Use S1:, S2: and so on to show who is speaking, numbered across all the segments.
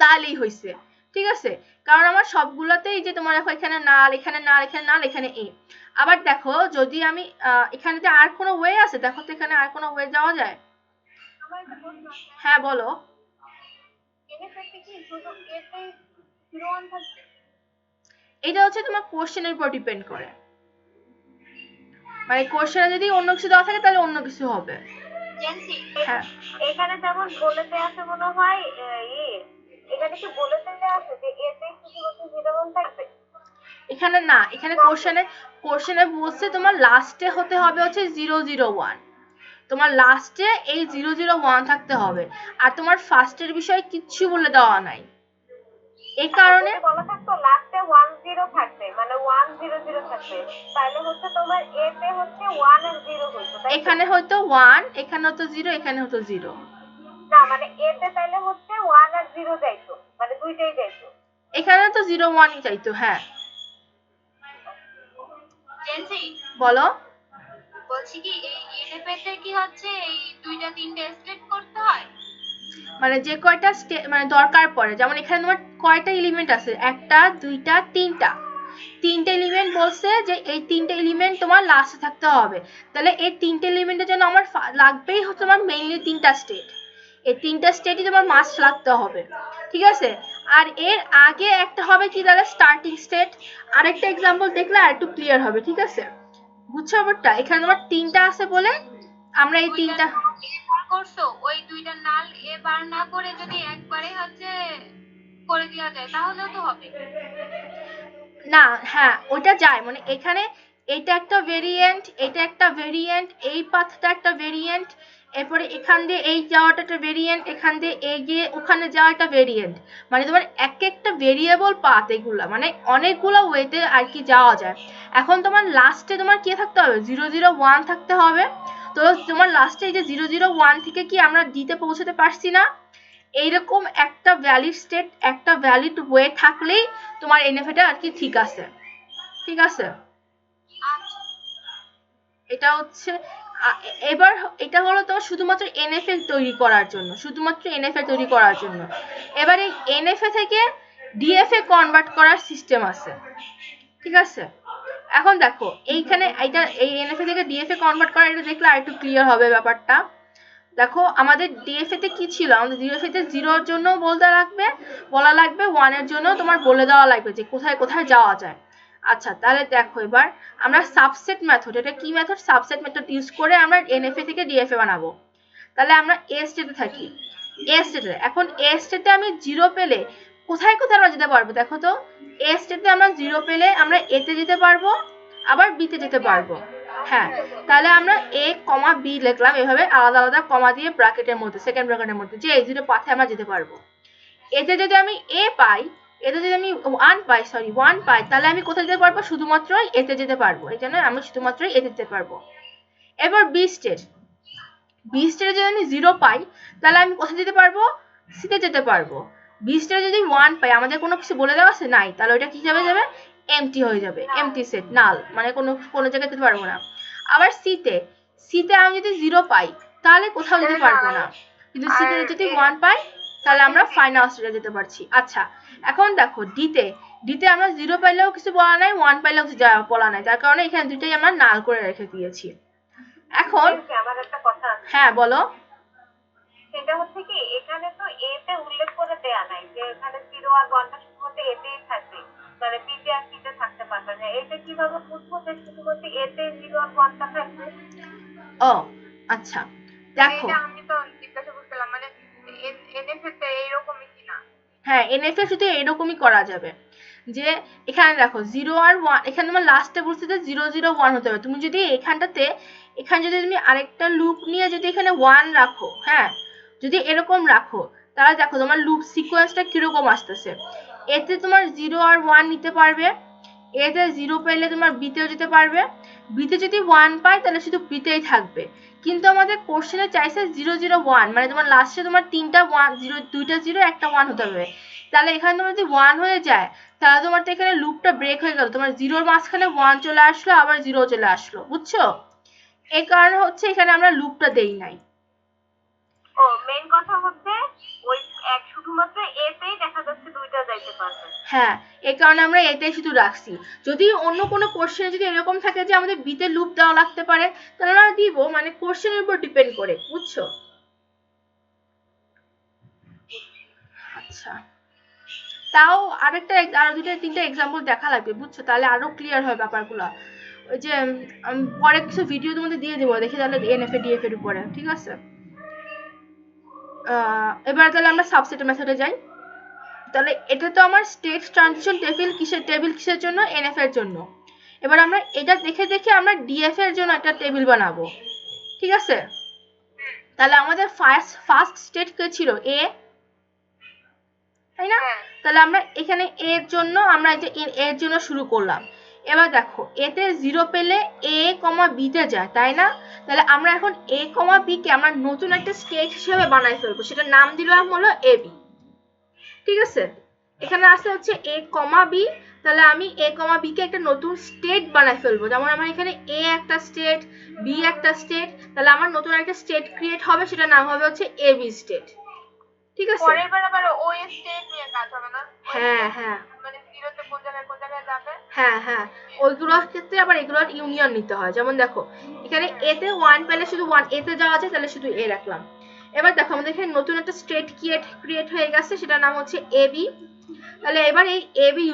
S1: তাহলেই হয়েছে, ঠিক আছে? কারণ আমার সবগুলোতেই যে তোমার দেখো এখানে নাল, এখানে নাল, এখানে নাল, এখানে এ। আবার দেখো যদি আমি এখানে আর কোনো ওয়ে আছে, দেখো তো এখানে আর কোনো ওয়ে যাওয়া যায়? হ্যাঁ বলো। এটা হচ্ছে তোমার কোশ্চেনের উপর ডিপেন্ড করে, মানে কোশ্চেনে যদি অন্য কিছু দেওয়া থাকে তাহলে অন্য কিছু হবে।
S2: হ্যাঁ এখানে যেমন বলেতে আছে মনে হয় এখানে কি বলেতে আছে যে এতে শুধুমাত্র 0 থাকবে?
S1: এখানে না, এখানে কোশ্চেনে বলছে তোমার লাস্টে হতে হবে হচ্ছে 001, তোমার লাস্টে এই 001 থাকতে হবে, আর তোমার ফার্স্টের বিষয়ে কিচ্ছু বলে দেওয়া নাই। এই কারণে
S2: বলা থাকতো লাস্টে 10 থাকবে, মানে 100 থাকবে, তাহলে হচ্ছে তোমার এ তে হচ্ছে 1 আর 0 হইতো, তাই
S1: এখানে হয়তো 1, এখানে হতো 0, এখানে হতো 0।
S2: না মানে এ তে তাহলে হচ্ছে 1 আর 0 যাইতো, মানে দুইটাই যাইতো।
S1: এখানে তো 01ই চাইতো। হ্যাঁ বলো।
S2: বলছি কি এই এনএফএ কি হচ্ছে এই দুইটা তিনটা স্টেপ করতে হয়?
S1: মানে যে কয়টা মানে দরকার পড়ে, যেমন এখানে তোমার কয়টা এলিমেন্ট আছে, একটা দুইটা তিনটা এলিমেন্ট বলছে যে এই তিনটা এলিমেন্ট তোমার লাস্টে থাকতে হবে, তাহলে এই তিনটা এলিমেন্টের জন্য আমার লাগবেই হচ্ছে তোমার মেইনলি তিনটা স্টেট, এই তিনটা স্টেটই তোমার মাস্ট লাগতে হবে, ঠিক আছে? আর এর আগে একটা হবে কি তাহলে স্টার্টিং স্টেট। আরেকটা এক্সাম্পল দেখলে আর একটু ক্লিয়ার হবে, ঠিক আছে? বুঝছো ব্যাপারটা? এখানে তোমার তিনটা আছে বলে আমরা এই তিনটা
S2: করছো, ওই দুইটা নাল এ বার না করে যদি একবারে হচ্ছে করে দেওয়া যায় তাহলেও তো হবে
S1: না। হ্যাঁ ওটা যায়, মানে এখানে এটা একটা ভেরিয়েন্ট, এটা একটা ভেরিয়েন্ট, এই পাথটা একটা ভেরিয়েন্ট, এরপরে এখান দিয়ে এই যাওয়াটা একটা ভেরিয়েন্ট, এখান দিয়ে এগিয়ে ওখানে যাওয়া একটা ভেরিয়েন্ট, মানে তোমার এক একটা ভেরিয়েবল পাথ এগুলা, মানে অনেকগুলো ওয়েতে আর কি যাওয়া যায়। এখন তোমার লাস্টে তোমার কি থাকতে হবে, 001 থাকতে হবে। তো তোমার লাস্টে এই যে 001 থেকে কি আমরা ডিতে পৌঁছাতে পারছি না, এইরকম একটা ভ্যালিড স্টেট, একটা ভ্যালিড ওয়ে থাকলেই তোমার এনএফএটা আর কি ঠিক আছে, ঠিক আছে? এটা হচ্ছে এবার এটা হলো তোমার শুধুমাত্র এনএফএ তৈরি করার জন্য, শুধুমাত্র এনএফএ তৈরি করার জন্য। এবার এই এনএফএ থেকে ডিএফএ কনভার্ট করার সিস্টেম আছে, ঠিক আছে? এখন দেখো এইখানে এটা এই এনএফএ থেকে ডিএফএ কনভার্ট করা, এটা দেখলে আরেকটু ক্লিয়ার হবে ব্যাপারটা। দেখো আমাদের ডিএফএ তে কি ছিল, আমাদের ডিএফএ তে 0 এর জন্য বলা লাগবে 1 এর জন্য তোমার বলে দেওয়া লাগবে যে কোথায় কোথায় যাওয়া যায়। আচ্ছা তাহলে দেখো এবার আমরা সাবসেট মেথড, এটা কি মেথড, সাবসেট মেথড ইউজ করে আমরা এনএফএ থেকে ডিএফএ বানাবো। তাহলে আমরা এ স্টেটে থাকি, এ স্টেটে, এখন এ স্টেটে আমি 0 পেলে কোথায় কোথায় আমরা যেতে পারবো, দেখো তো এ স্টেটে আমরা 0 পেলে আমরা এ তে যেতে পারবো, আবার বি তে যেতে পারবো। হ্যাঁ তাহলে আমরা এ কমা বি লিখলাম এভাবে আলাদা আলাদা কমা দিয়ে ব্র্যাকেটের মধ্যে, সেকেন্ড ব্র্যাকেটের মধ্যে, যে এই দুটো পাথে আমরা যেতে পারবো। এতে যদি আমি এ পাই, এতে যদি আমি 1 পাই, তাহলে আমি কোথায় যেতে পারবো, শুধুমাত্র এতে যেতে পারবো, এই জন্য আমি শুধুমাত্র এতে যেতে পারবো। এবার বি স্টেট, বি স্টেটে যদি আমি 0 পাই তাহলে আমি কোথায় যেতে পারবো, সি তে যেতে পারবো। বি স্টেটে যদি 1 পাই, আমাদের কোনো কিছু বলে দেওয়া আছে নাই, তাহলে ওটা কি যাবে এমটি হয়ে যাবে, এমটি সেট, নাল, মানে কোনো জায়গায় যেতে পারবো না। আবার সিতে আমি যদি 0 পাই তাহলে কোথাও যেতে পারবো না, কিন্তু সিতে যদি 1 পাই তাহলে আমরা ফাইনাল স্টেটে যেতে পারছি। আচ্ছা এখন দেখো ডিতে আমরা 0 পাইলেও কিছু বলা নাই, 1 পাইলেও কিছু বলা নাই, তার কারণে এখানে দুইটাই আমরা নাল করে রেখে দিয়েছি। এখন
S2: আমার একটা কথা,
S1: হ্যাঁ বলো।
S2: সেটা হচ্ছে কি এখানে তো এ তে উল্লেখ করে দেয়া নাই যে এখানে 0 আর 1 টা শুধুমাত্র এ তেই থাকবে, মানে বি তে আর সি তে থাকতে পারবে না, এটা কিভাবে বুঝবো যে শুধুমাত্র এ তে 0 আর 1 টা থাকবে?
S1: ও আচ্ছা দেখো,
S2: এটা আমি তো জিজ্ঞাসা করছিলাম, মানে এনএফএ তে এইরকমই কিনা।
S1: হ্যাঁ এনএফএ শুধু এরকমই করা যাবে, যে এখানে দেখো 0 আর 1, এখানে তোমার লাস্টে বলছে যে 001 হতে হবে, তুমি যদি এখানে যদি তুমি আরেকটা লুপ নিয়ে যদি এখানে 1 রাখো, হ্যাঁ যদি এরকম রাখো, তাহলে দেখো তোমার লুপ সিকোয়েন্সটা কিরকম আসতেছে, এতে তোমার 0 আর 1 নিতে পারবে, এতে 0 পেলে তোমার বিতেও যেতে পারবে, বিতে যদি 1 পাই তাহলে শুধু বিতেই থাকবে, কিন্তু আমাদের কোশ্চেনে চাইছে 001, মানে তোমার লাস্টে তোমার তিনটা 1, 0, দুইটা 0 একটা 1 হতে হবে, তাহলে এখানে তোমার যদি 1 হয়ে যায় তাহলে তোমার তো এখানে লুপটা ব্রেক হয়ে গেল, তোমার 0 এর মাঝখানে 1 চলে আসলো, আবার 0 চলে আসলো, বুঝছো? এই কারণে হচ্ছে এখানে আমরা লুপটা দেই নাই।
S2: ও মেইন কথা হচ্ছে ওই শুধুমাত্র এ তেই দেখা যাইতে পারবে।
S1: হ্যাঁ, এই কারণে আমরা এটাই শুধু রাখছি। যদি অন্য কোনো কোশ্চেনে যদি এরকম থাকে যে আমাদের বিতে লুপ দেওয়া লাগতে পারে, তাহলে আমরা দিব, মানে কোশ্চেনের উপর ডিপেন্ড করে, বুঝছো? আচ্ছা, তাও আরেকটা আরো দুটো তিনটা এক্সাম্পল দেখা লাগবে, বুঝছো? তাহলে আরো ক্লিয়ার হয় ব্যাপারগুলো। ওই যে পরে কিছু ভিডিও তোমাদের দিয়ে দেবো, দেখে তাহলে এনএফএ ডিএফ এর উপরে, ঠিক আছে? এবার তাহলে আমরা সাবসেট মেথডে যাই। তাহলে এটা তো আমার স্টেট ট্রানজিশন টেবিল কিসের জন্য? এনএফ এর জন্য। এবার আমরা এটা দেখে দেখে আমরা ডিএফ এর জন্য একটা টেবিল বানাবো, ঠিক আছে? তাহলে আমাদের ফার্স্ট স্টেট কে ছিল? এ, তাই না? তাহলে আমরা এখানে এর জন্য আমরা এর জন্য শুরু করলাম। এবার দেখো, এতে 0 পেলে এ কমা বি তে যায়, তাই না? তাহলে আমরা এখন এ কমা বি কে আমরা নতুন একটা স্টেট হিসেবে বানাই ফেলবো, সেটা নাম দিলাম হলো এ বি, ঠিক আছে? এখানে আছে হচ্ছে এ কমা বি, তাহলে আমি এ কমা বি কে একটা নতুন স্টেট বানাই ফেলবো। যেমন আমার এখানে এ একটা স্টেট, বি একটা স্টেট, তাহলে আমার নতুন একটা স্টেট ক্রিয়েট হবে, সেটা নাম হবে হচ্ছে এ বি স্টেট, ঠিক আছে?
S2: পরের বার আবার ওই স্টেট নিয়ে কাজ হবে না?
S1: হ্যাঁ হ্যাঁ,
S2: মানে 0 তে কোন জায়গায় যাবে?
S1: হ্যাঁ হ্যাঁ, ওইগুলোর ক্ষেত্রে আবার এগুলোর ইউনিয়ন নিতে হয়। যেমন দেখো, এখানে এতে 1 পেলে শুধু 1 এতে যাওয়া যায়, তাহলে শুধু এ রাখলাম। এবার দেখো, আমাদের এখানে নতুন একটা স্টেট ক্রিয়েট হয়ে গেছে, সেটার নাম হচ্ছে এ বি। তাহলে এবার এই এ বি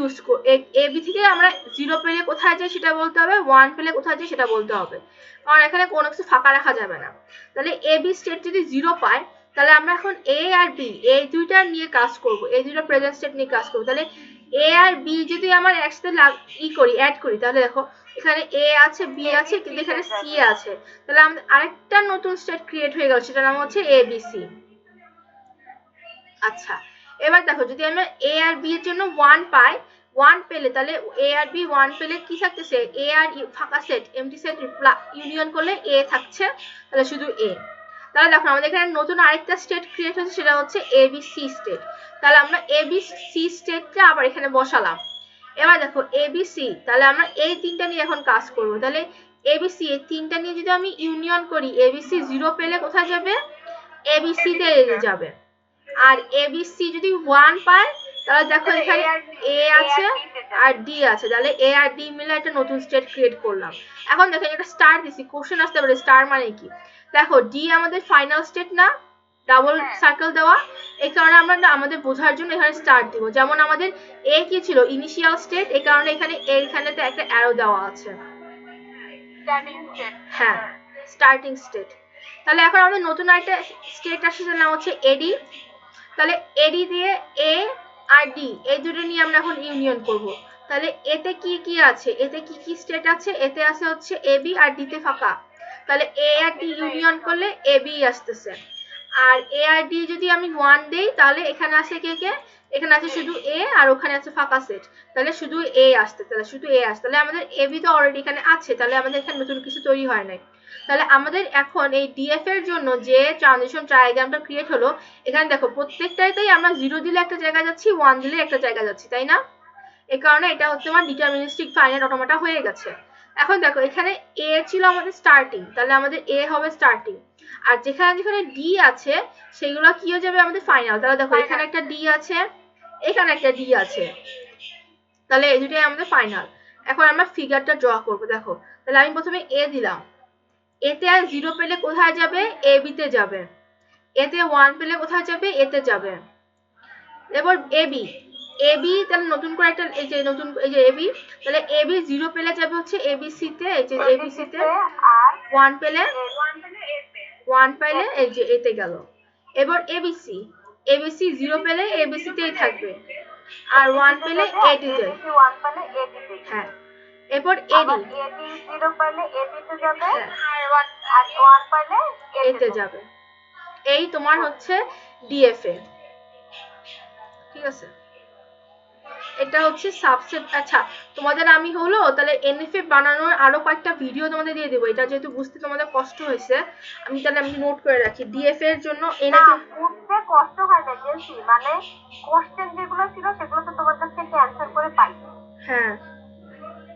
S1: এ বি থেকে আমরা 0 পেলে কোথায় যায় সেটা বলতে হবে, 1 পেলে কোথায় যায় সেটা বলতে হবে, কারণ এখানে কোনো কিছু ফাঁকা রাখা যাবে না। তাহলে এ বি স্টেট যদি 0 পায়, তাহলে আমরা এখন এ আর বি এই দুইটা নিয়ে কাজ করব, এই দুইটা প্রেজেন্ট স্টেট নিয়ে কাজ করব। তাহলে এ আর বি যদি আমার একসাথে অ্যাড করি, তাহলে দেখো এখানে এ আছে, বি আছে, কিন্তু এখানে সি আছে, তাহলে আমাদের আরেকটা নতুন স্টেট ক্রিয়েট হয়ে গেল, সেটার নাম হচ্ছে এ বি সি। আচ্ছা, এবার দেখো, যদি আমরা এ আর বি এর জন্য 1 পাই, 1 পেলে, তাহলে এ আর বি 1 পেলে কি থাকতেছে? এ আর ফাঁকা সেট, এমটি সেট ইউনিয়ন করলে এ থাকছে, তাহলে শুধু এ। তাহলে দেখো, আমাদের এখানে নতুন আরেকটা স্টেট ক্রিয়েট হচ্ছে, সেটা হচ্ছে এ বি সি স্টেট। তাহলে আমরা এ বি সি স্টেটটা আবার এখানে বসালাম। এবার দেখো এ বি সি, তাহলে আমরা এই তিনটা নিয়ে এখন কাজ করব। তাহলে এ বি সি এই তিনটা নিয়ে যদি আমি ইউনিয়ন করি, এ বি সি 0 পেলে কোথায় যাবে? এ বি সি তে যাবে। আর এ বি সি যদি 1 পায়, তাহলে দেখো এখানে এ আছে আর ডি আছে, তাহলে এ আর ডি মিলে একটা নতুন স্টেট ক্রিয়েট করলাম। এখন দেখো, এটা স্টার দিছি, কোশ্চেন আসতে পারে স্টার মানে কি। দেখো, ডি আমাদের ফাইনাল স্টেট না, ডাবল সার্কেল দেওয়া, এই কারণে আমরা আমাদের বোঝার জন্য এখানে স্টার দিব। যেমন আমাদের এ কি ছিল? ইনিশিয়াল স্টেট, এই কারণে এখানে এইখানেতে একটা অ্যারো দেওয়া আছে, হ্যাঁ, স্টার্টিং স্টেট। তাহলে এখন আমাদের নতুন একটা স্টেট আসছে, সেটার নাম হচ্ছে এডি। তাহলে এডি দিয়ে এ আর ডি এই দুটো নিয়ে আমরা এখন ইউনিয়ন করব। তাহলে এতে কি কি আছে? এতে কি কি স্টেট আছে? এতে আছে হচ্ছে এ বি, আর ডি তে ফাঁকা, তাহলে এ আর ডি ইউনিয়ন করলে এ বি আসতেছে। আর এ আর ডি যদি আমি 1 দেই, তাহলে এখানে আছে কে কে? এখানে আছে শুধু এ, আর ওখানে আছে ফাঁকা সেট, তাহলে শুধু এ আসতে, তাহলে শুধু এ আসতে, তাহলে আমাদের এ বি তো অলরেডি এখানে আছে, তাহলে আমাদের এখানে নতুন কিছু তৈরি হয় নাই। তাহলে আমাদের এখন এই ডিএফ এর জন্য যে ট্রানজিশন ট্রায়াগ্রামটা ক্রিয়েট হলো, এখানে দেখো প্রত্যেকটাতেই আমরা 0 দিলে একটা জায়গায় যাচ্ছি, 1 দিলে একটা জায়গায় যাচ্ছি, তাই না? এই কারণে এটা হচ্ছে আমার ডিটারমিনিস্টিক ফাইনাইট অটোমাটা হয়ে গেছে। এখন দেখো, এখানে এ ছিল আমাদের স্টার্টিং, তাহলে আমাদের এ হবে স্টার্টিং, আর যেখানে যেখানে ডি আছে সেগুলো কি হয়ে যাবে? আমাদের ফাইনাল। তাহলে দেখো, এখানে একটা ডি আছে, এখানে একটা ডি আছে, তাহলে এই দুটোই আমাদের ফাইনাল। এখন আমরা ফিগারটা ড্র করব। দেখো, তাহলে আমি প্রথমে এ দিলাম, এতে আর 0 পেলে কোথায় যাবে? এ বি তে যাবে। এতে 1 পেলে কোথায় যাবে? এতে যাবে। এবার এ বি, এ বি তাহলে নতুন করে একটা, এই যে নতুন, এই যে এ বি, তাহলে এ বি 0 পেলে যাবে হচ্ছে এ বি সি তে, এই যে এ বি সি তে, 1 পেলে 1 পেলে এই যে এতে গেল। এবার A B C, A B C 0 পেলে এ বি সি তেই থাকবে, আর 1 পেলে এ ডি তে, হ্যাঁ। এরপর এডি,
S2: এডি 0 পাইলে এডি তে যাবে,
S1: হ্যাঁ,
S2: আর 1 পাইলে
S1: এতে যাবে। এই তোমার হচ্ছে ডিএফএ, ঠিক আছে? এটা হচ্ছে সাবসেট। আচ্ছা, তোমাদের আমি হলো তাহলে এনএফএ বানানোর আরো কয়েকটা ভিডিও তোমাদের দিয়ে দেবো, এটা যেহেতু বুঝতে তোমাদের কষ্ট হয়েছে, আমি তাহলে আমি নোট করে রাখি ডিএফএ এর জন্য। এনএফএ
S2: বুঝতে কষ্ট হয় না জেসি, মানে কোশ্চেন যেগুলো ছিল সেগুলো তো তোমার কাছ থেকে অ্যানসার করে পাই।
S1: হ্যাঁ,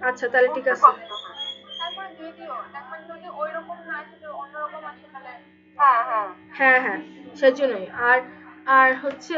S1: আচ্ছা তাহলে ঠিক আছে।
S2: তারপরে ভিডিও দেখবেন যদি ওইরকম না আসে, অন্যরকম আসে, তাহলে হ্যাঁ হ্যাঁ
S1: হ্যাঁ হ্যাঁ, সেজন্যই। আর আর হচ্ছে